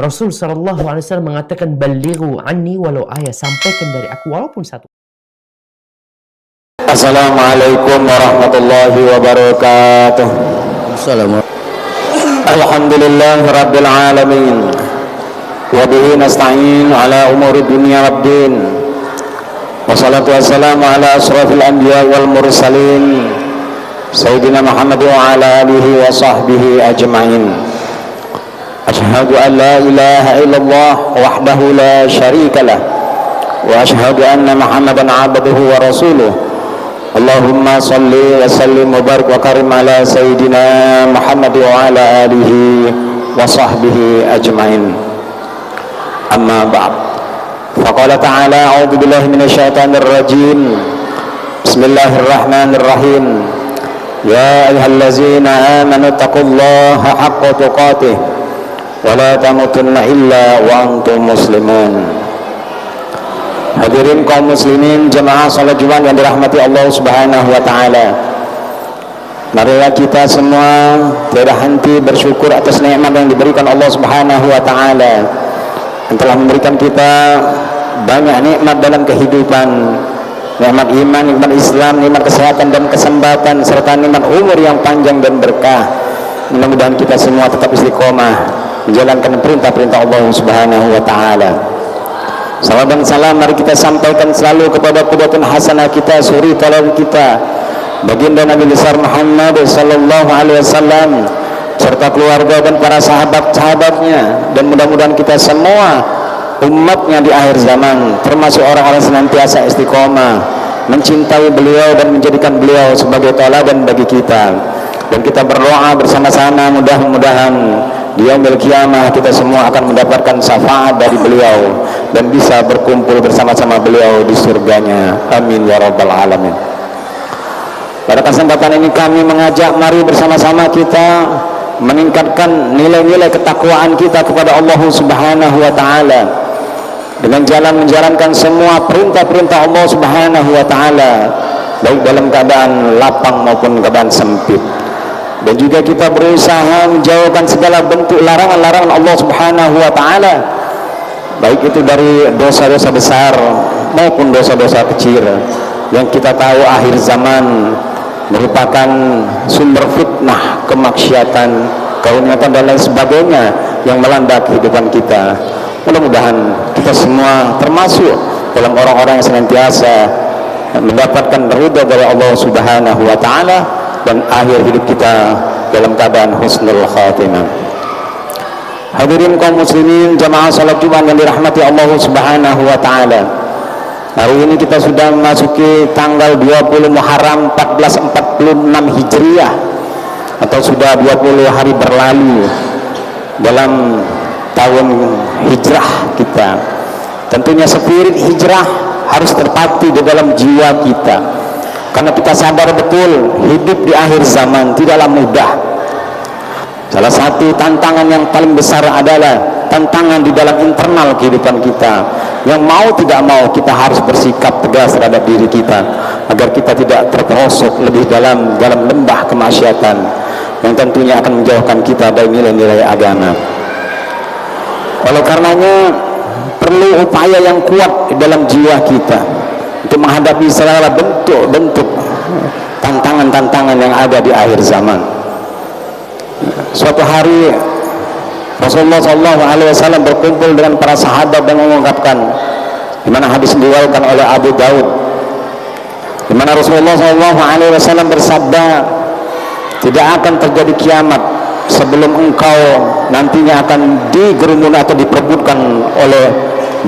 Rasul Shallallahu Alaihi Wasallam mengatakan, "Balighu anni walau ayat," sampaikan dari aku walaupun satu. Assalamualaikum warahmatullahi wabarakatuh. Assalamualaikum. Alhamdulillah rabbil alamin. Wa bihi nasta'in ala umuri dunya waddin. Wassalatu wassalamu ala asrafil anbiya wal mursalin Sayyidina Muhammad wa ala alihi wa sahbihi ajma'in. Ashhadu an la ilaha illallah wahdahu la syarika lah wa ashhadu anna Muhammadan abduhu wa rasuluh. Allahumma salli wa sallim wa barik wa karim ala Sayyidina Muhammad wa ala alihi wa sahbihi ajma'in. Amma ba'd. Faqala ta'ala a'udzu billahi minasyaitonir rajim. Bismillahirrahmanirrahim. Ya ayyuhallazina amanu taqullaha haqqa tuqatih wa la tamutunna illa wa antum muslimun. Hadirin kaum muslimin jemaah salat Jumat yang dirahmati Allah Subhanahu wa taala. Marilah kita semua tiada henti bersyukur atas nikmat yang diberikan Allah Subhanahu wa taala, yang telah memberikan kita banyak nikmat dalam kehidupan, nikmat iman, nikmat Islam, nikmat kesehatan dan kesempatan, serta nikmat umur yang panjang dan berkah. Mudah-mudahan kita semua tetap istiqomah menjalankan perintah-perintah Allah Subhanahu wa taala. Salam dan salam mari kita sampaikan selalu kepada qudwatun hasanah kita, suri tauladan kita, baginda Nabi besar Muhammad sallallahu alaihi wasallam, serta keluarga dan para sahabat-sahabatnya, dan mudah-mudahan kita semua umatnya di akhir zaman termasuk orang-orang senantiasa istiqomah mencintai beliau dan menjadikan beliau sebagai tauladan bagi kita. Dan kita berdoa bersama-sama, mudah-mudahan di yaumil qiyamah kita semua akan mendapatkan syafaat dari beliau dan bisa berkumpul bersama-sama beliau di surganya. Amin ya rabbal alamin. Pada kesempatan ini kami mengajak mari bersama-sama kita meningkatkan nilai-nilai ketakwaan kita kepada Allah Subhanahu wa taala dengan jalan menjalankan semua perintah-perintah Allah Subhanahu wa taala, baik dalam keadaan lapang maupun keadaan sempit. Dan juga kita berusaha menjauhkan segala bentuk larangan-larangan Allah Subhanahu wa taala, baik itu dari dosa-dosa besar maupun dosa-dosa kecil yang kita tahu akhir zaman merupakan sumber fitnah, kemaksiatan, kerunyatan dan lain sebagainya yang melanda kehidupan kita. Mudah-mudahan kita semua termasuk dalam orang-orang yang senantiasa mendapatkan ridha dari Allah Subhanahu wa taala dan akhir hidup kita dalam keadaan husnul khatimah. Hadirin kaum muslimin jamaah salat Jumat yang dirahmati Allah Subhanahu wa taala. Hari ini kita sudah memasuki tanggal 20 Muharram 1446 Hijriah, atau sudah 20 hari berlalu dalam tahun hijrah kita. Tentunya spirit hijrah harus terpati di dalam jiwa kita, karena kita sadar betul hidup di akhir zaman tidaklah mudah. Salah satu tantangan yang paling besar adalah tantangan di dalam internal kehidupan kita, yang mau tidak mau kita harus bersikap tegas terhadap diri kita agar kita tidak terperosok lebih dalam lembah kemaksiatan yang tentunya akan menjauhkan kita dari nilai-nilai agama. Oleh karenanya perlu upaya yang kuat di dalam jiwa kita untuk menghadapi segala bentuk-bentuk tantangan-tantangan yang ada di akhir zaman. Suatu hari Rasulullah SAW berkumpul dengan para sahabat dan mengungkapkan, di mana hadis diriwayatkan oleh Abu Daud, di mana Rasulullah SAW bersabda, tidak akan terjadi kiamat sebelum engkau nantinya akan digerumuni atau diperebutkan oleh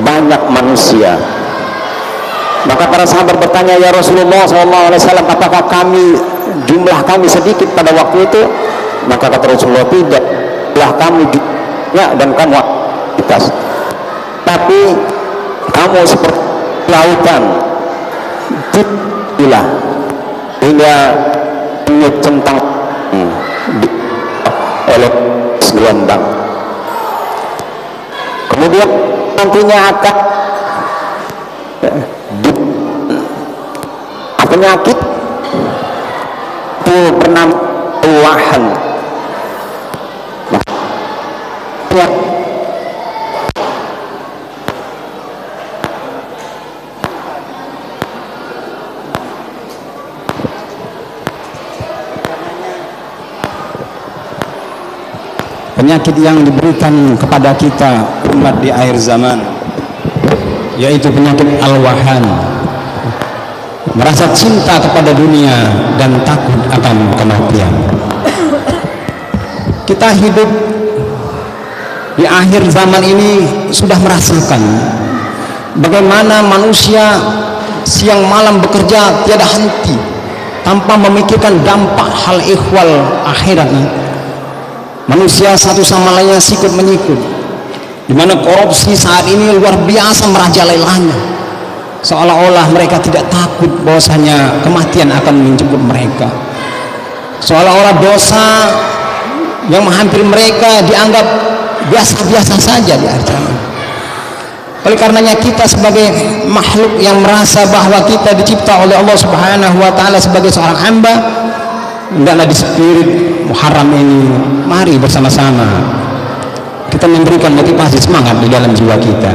banyak manusia. Maka para sahabat bertanya, ya Rasulullah SAW, apakah jumlah kami sedikit pada waktu itu? Maka kata Rasulullah, tidak, jumlah kami banyak dan kamu aktivitas, tapi kamu seperti lautan, tidak hingga centang oleh gelombang. Kemudian nantinya akan penyakit itu bernama wahan. penyakit yang diberikan kepada kita umat di akhir zaman, yaitu penyakit al-wahan, merasa cinta kepada dunia dan takut akan kematian. Kita hidup di akhir zaman ini sudah merasakan bagaimana manusia siang malam bekerja tiada henti tanpa memikirkan dampak hal ihwal akhirat. Manusia satu sama lainnya sikut menyikut, di mana korupsi saat ini luar biasa merajalelanya, seolah-olah mereka tidak takut bahwasanya kematian akan menjemput mereka, seolah-olah dosa yang menghampiri mereka dianggap biasa-biasa saja di akhir zaman. Oleh karenanya kita sebagai makhluk yang merasa bahwa kita dicipta oleh Allah Subhanahu wa taala sebagai seorang hamba, hendaklah di spirit Muharram ini mari bersama-sama kita memberikan motivasi semangat di dalam jiwa kita.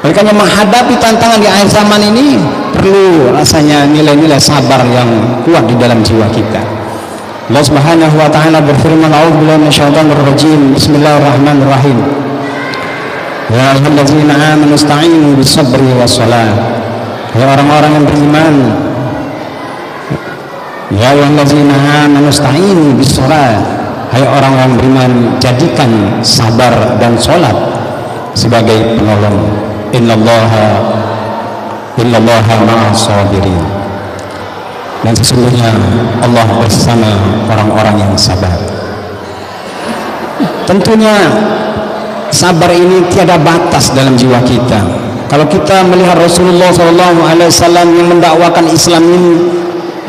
Oleh karena menghadapi tantangan di akhir zaman ini perlu rasanya nilai-nilai sabar yang kuat di dalam jiwa kita. Allah Subhanahu wa taala berfirman, a'udzubillahi minasyaitonir rajim, bismillahirrahmanirrahim. Ya ayyuhallazina amanu ista'inu bis-sabri was-shalah. Ya orang-orang yang beriman, ya ayyuhallazina amanu ista'inu bis-shalah. Hai orang yang beriman, jadikan sabar dan salat sebagai penolong. Innallaha ma'as sabirin. Dan sesungguhnya Allah bersama orang-orang yang sabar. Tentunya sabar ini tiada batas dalam jiwa kita. Kalau kita melihat Rasulullah SAW yang mendakwakan Islam ini,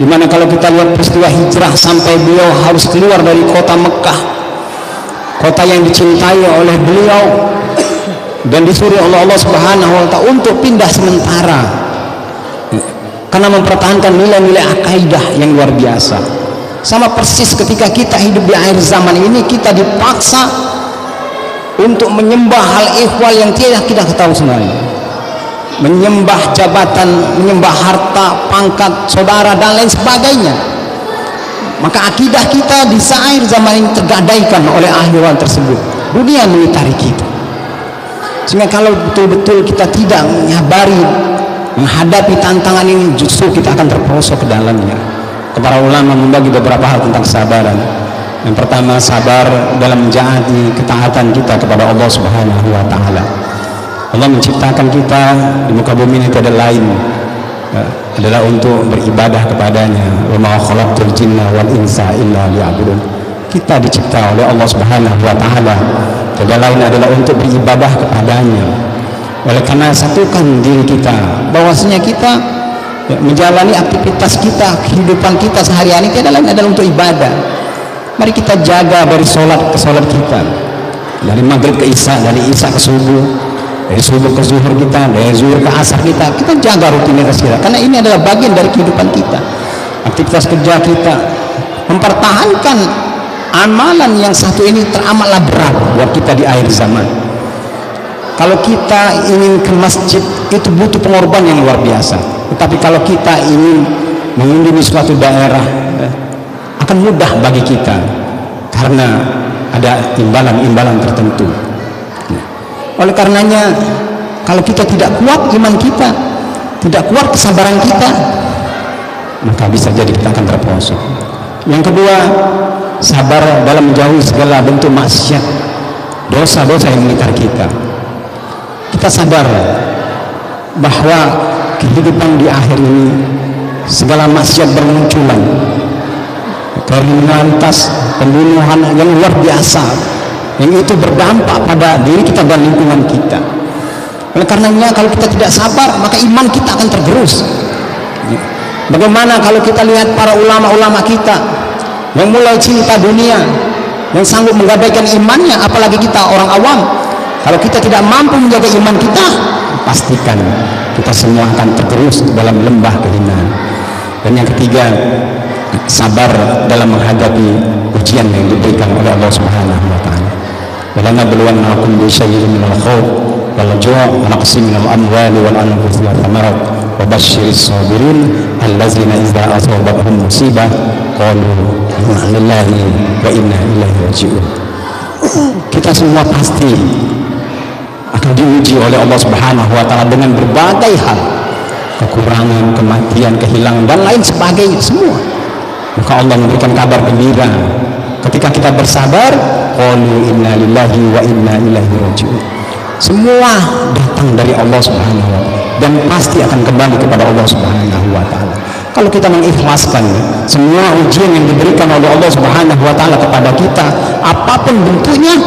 dimana kalau kita lihat peristiwa hijrah sampai beliau harus keluar dari kota Mekah, kota yang dicintai oleh beliau, dan disuruh oleh Allah Subhanahu wa taala untuk pindah sementara karena mempertahankan nilai-nilai akaidah yang luar biasa. Sama persis ketika kita hidup di akhir zaman ini, kita dipaksa untuk menyembah hal ihwal yang tidak kita ketahui sebenarnya, menyembah jabatan, menyembah harta, pangkat, saudara dan lain sebagainya. Maka akidah kita di akhir zaman ini tergadaikan oleh ahwal tersebut. Dunia mengitari kita, sehingga kalau betul-betul kita tidak menyabari menghadapi tantangan ini, justru kita akan terperosok ke dalamnya. Para ulama membagi beberapa hal tentang kesabaran. Yang pertama, sabar dalam menjaati ketaatan kita kepada Allah Subhanahu wa taala. Allah menciptakan kita di muka bumi ini tiada lain adalah untuk beribadah kepadanya. Wa ma khalaqtul jinna wal insa illa liya'budun. Kita dicipta oleh Allah Subhanahu wa taala, tiada lain adalah untuk beribadah kepadanya. Oleh karena satukan diri kita, bahwasanya kita menjalani aktivitas kita, kehidupan kita sehari-hari tidak lain adalah untuk ibadah. Mari kita jaga dari sholat ke sholat kita, dari maghrib ke isya, dari isya ke subuh, dari subuh ke zuhur kita, dari zuhur ke asar kita jaga rutinitas kita, karena ini adalah bagian dari kehidupan kita. Aktivitas kerja kita, mempertahankan amalan yang satu ini teramatlah berat buat kita di akhir zaman. Kalau kita ingin ke masjid itu butuh pengorbanan yang luar biasa. Tetapi kalau kita ingin mengunjungi suatu daerah, akan mudah bagi kita karena ada imbalan-imbalan tertentu. Oleh karenanya, kalau kita tidak kuat iman kita, tidak kuat kesabaran kita, maka bisa jadi kita akan terperosok. Yang kedua, sabar dalam menjauhi segala bentuk maksiat, dosa-dosa yang mengikat kita. Kita sadar bahwa kehidupan di akhir ini segala maksiat bermunculan, kriminalitas, pembunuhan yang luar biasa, yang itu berdampak pada diri kita dan lingkungan kita. Oleh karenanya kalau kita tidak sabar, maka iman kita akan tergerus. Bagaimana kalau kita lihat para ulama-ulama kita yang mulai cinta dunia, yang sanggup menggadaikan imannya, apalagi kita orang awam. Kalau kita tidak mampu menjaga iman kita, pastikan kita semua akan tergerus dalam lembah kehinaan. Dan yang ketiga, sabar dalam menghadapi ujian yang diberikan oleh Allah Subhanahu wa taala. Wa nabluwannakum bi syai'in minal khawf wal ju' wa naqsin minal amwali wal anfusi wath thamarat wa basyyiris sabirin allazina idza asabatuhum musibah qalu inna lillahi wa inna ilaihi raji'un. kita semua pasti akan diuji oleh Allah Subhanahu wa taala dengan berbagai hal, kekurangan, kematian, kehilangan dan lain sebagainya semua. Maka Allah memberikan kabar gembira ketika kita bersabar, qalu inna lillahi wa inna ilaihi raji'un. Semua datang dari Allah Subhanahu wa taala dan pasti akan kembali kepada Allah Subhanahu wa taala. Kalau kita mengikhlaskan semua ujian yang diberikan oleh Allah Subhanahu wa taala kepada kita, apapun bentuknya,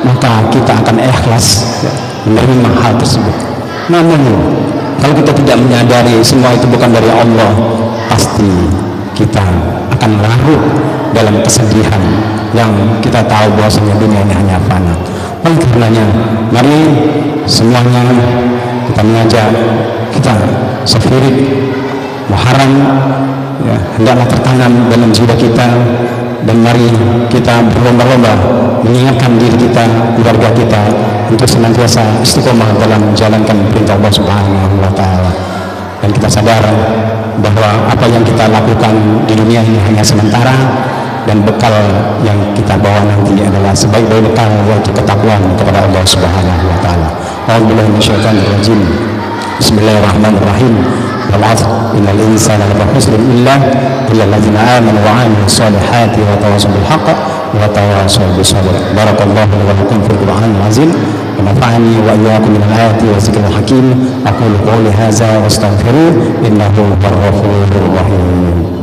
maka kita akan ikhlas menerima hal tersebut. Namun kalau kita tidak menyadari semua itu bukan dari Allah, pasti kita akan larut dalam kesedihan yang kita tahu bahwasanya dunia ini hanya fana. Oleh karenanya, mari semuanya kita mengajak, kita sefirit Muharram ya, hendaklah tertanam dalam jiwa kita, dan mari kita berlomba-lomba mengingatkan diri kita, keluarga kita untuk senantiasa istiqomah dalam menjalankan perintah Allah Subhanahu wa taala. Dan kita sadar bahwa apa yang kita lakukan di dunia ini hanya sementara, dan bekal yang kita bawa nanti adalah sebaik-baik bekal, yaitu ketakwaan kepada Allah Subhanahu wa taala. A'udzubillahi minasyaitonir rajim. Bismillahirrahmanirrahim. Wal 'asr innal insana lafi khusr illa alladzina amanu wa 'amilus solihati wa tawassaw bil haqq wa tawassaw bis sabr. Barakallahu li wa lakum fil Qur'anil 'azim wa nafa'ani wa iyyakum minal ayati wa dzikril hakim. Aqulu qawli hadza wa astaghfiruh innahu huwal ghafurur rahim.